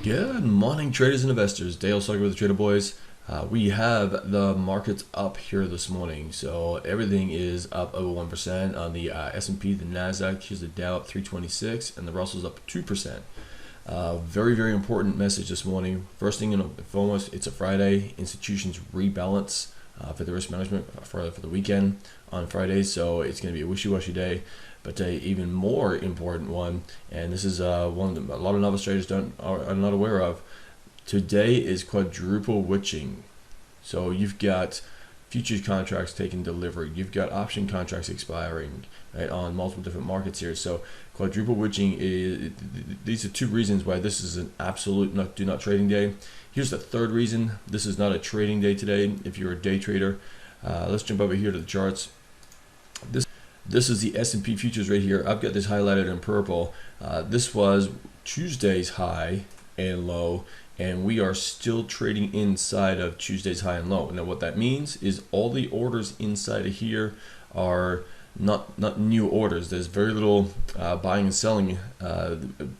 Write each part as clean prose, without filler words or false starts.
Good morning, traders and investors. Dale Slugger with the Trader Boys. We have the markets up here this morning, so everything is up over 1% on the S&P, the Nasdaq. Here's the Dow up 326, and the Russell's up 2%. Very, very important message this morning. First thing and foremost, it's a Friday. Institutions rebalance for the risk management for the weekend on Friday, so it's going to be a wishy-washy day. But an even more important one, and this is one that a lot of novice traders are not aware of. Today is quadruple witching. So you've got futures contracts taking delivery. You've got option contracts expiring, right, on multiple different markets here. So quadruple witching is, these are two reasons why this is an absolute do not trading day. Here's the third reason this is not a trading day today if you're a day trader. Let's jump over here to the charts. This is the S&P futures right here. I've got this highlighted in purple. This was Tuesday's high and low, and we are still trading inside of Tuesday's high and low. Now what that means is all the orders inside of here are not new orders. There's very little buying and selling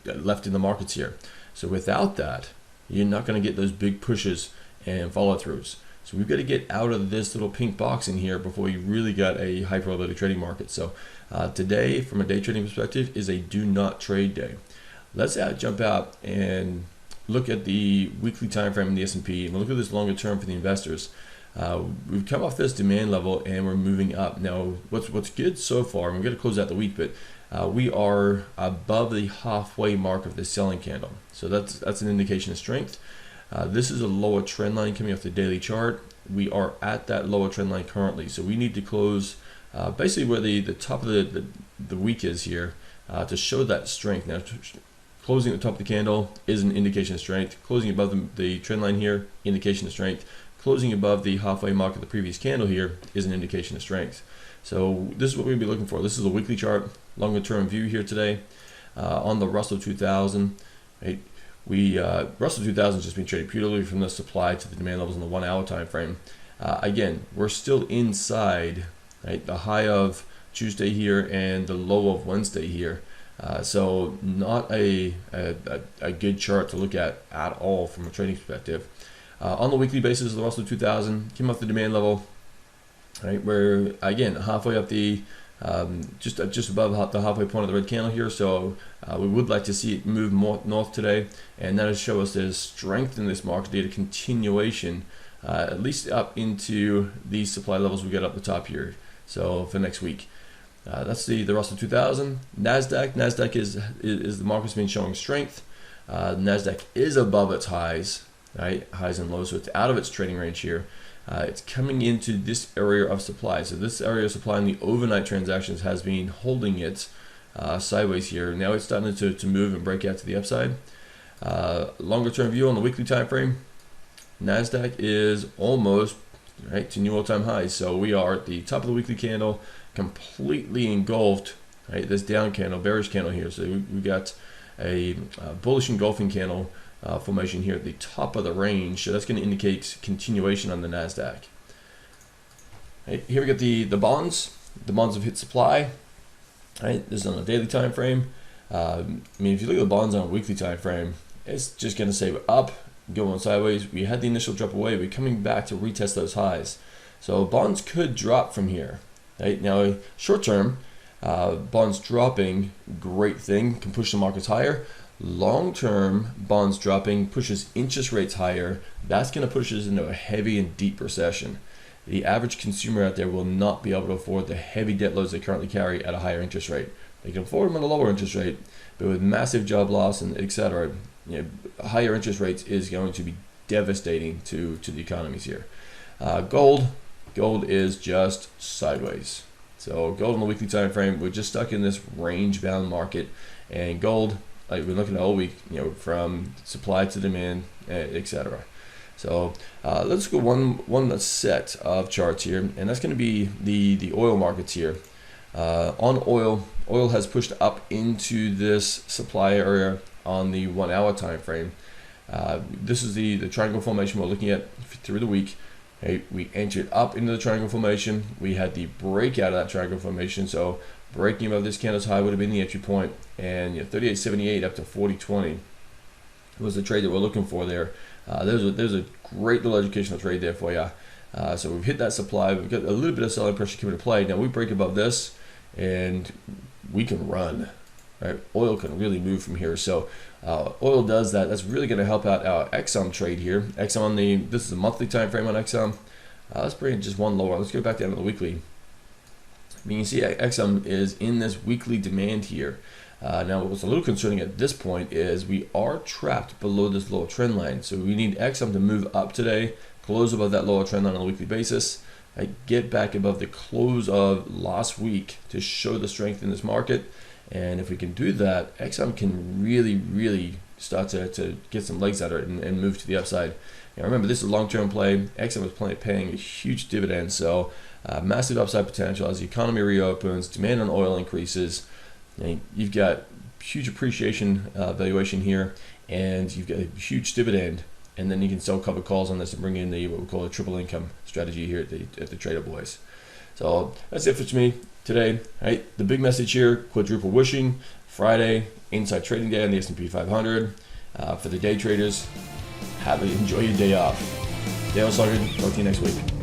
left in the markets here. So without that, you're not going to get those big pushes and follow-throughs. So we've got to get out of this little pink box in here before you really got a high probability trading market. So today, from a day trading perspective, is a do not trade day. Let's jump out and look at the weekly time frame in the S&P, and we'll look at this longer term for the investors. We've come off this demand level and we're moving up. Now, what's good so far, and we're going to close out the week, but we are above the halfway mark of the selling candle. So that's an indication of strength. This is a lower trend line coming off the daily chart. We are at that lower trend line currently, so we need to close basically where the top of the week is here to show that strength. Now, closing at the top of the candle is an indication of strength. Closing above the trend line here, indication of strength. Closing above the halfway mark of the previous candle here is an indication of strength. So this is what we'll be looking for. This is a weekly chart, longer term view here today on the Russell 2000. Right? Russell 2000 has just been traded purely from the supply to the demand levels in the 1 hour time frame. Again, we're still inside, right, the high of Tuesday here and the low of Wednesday here. So not a good chart to look at all from a trading perspective. On the weekly basis, the Russell 2000 came off the demand level, right? We're again halfway up the just above the halfway point of the red candle here. So we would like to see it move more north today, and that will show us there's strength in this market data continuation, at least up into these supply levels we got up the top here. So for next week. That's the Russell 2000. Nasdaq is the market's been showing strength. Nasdaq is above its highs, right? Highs and lows, so it's out of its trading range here. It's coming into this area of supply. So this area of supply in the overnight transactions has been holding it sideways here. Now it's starting to move and break out to the upside. Longer term view on the weekly time frame, Nasdaq is almost right to new all-time highs. So we are at the top of the weekly candle, completely engulfed, right, this down candle, bearish candle here. So we got a bullish engulfing candle formation here at the top of the range. So that's going to indicate continuation on the Nasdaq. Right, here we got the bonds. The bonds have hit supply. Right, this is on a daily time frame. I mean, if you look at the bonds on a weekly time frame, it's just going to say up, going sideways. We had the initial drop away. We're coming back to retest those highs. So bonds could drop from here. Right? Now, short term, bonds dropping, great thing, can push the markets higher. Long term, bonds dropping pushes interest rates higher. That's going to push us into a heavy and deep recession. The average consumer out there will not be able to afford the heavy debt loads they currently carry at a higher interest rate. They can afford them at a lower interest rate, but with massive job loss and etc., higher interest rates is going to be devastating to the economies here. Gold is just sideways. So gold on the weekly time frame, we're just stuck in this range bound market, and gold, like we're looking at all week, from supply to demand, etc. So let's go one set of charts here, and that's going to be the oil markets here. On oil has pushed up into this supply area on the 1 hour time frame. This is the triangle formation we're looking at through the week. Okay, we entered up into the triangle formation. We had the breakout of that triangle formation. So breaking above this candle's high would have been the entry point, and 38.78 up to 40.20. was the trade that we're looking for there. There's a great little educational trade there for you. So we've hit that supply. We've got a little bit of selling pressure coming to play. Now we break above this, and we can run. Right, oil can really move from here. So oil does that. That's really going to help out our XM trade here. XM this is a monthly time frame on XM. Let's bring it just one lower. Let's go back down to the weekly. I mean, you see XM is in this weekly demand here. Now, what's a little concerning at this point is we are trapped below this lower trend line. So we need XM to move up today, close above that lower trend line on a weekly basis, get back above the close of last week to show the strength in this market. And if we can do that, XM can really, really start to get some legs out of it and move to the upside. Now remember, this is a long-term play. XM is paying a huge dividend, so massive upside potential as the economy reopens, demand on oil increases. You've got huge appreciation valuation here, and you've got a huge dividend, and then you can sell covered calls on this and bring in what we call a triple income strategy here at the Trader Boys. So that's it for me today. Right, the big message here: quadruple wishing Friday, inside trading day on the S&P 500. For the day traders, enjoy your day off. Dale Sugden, talk to you next week.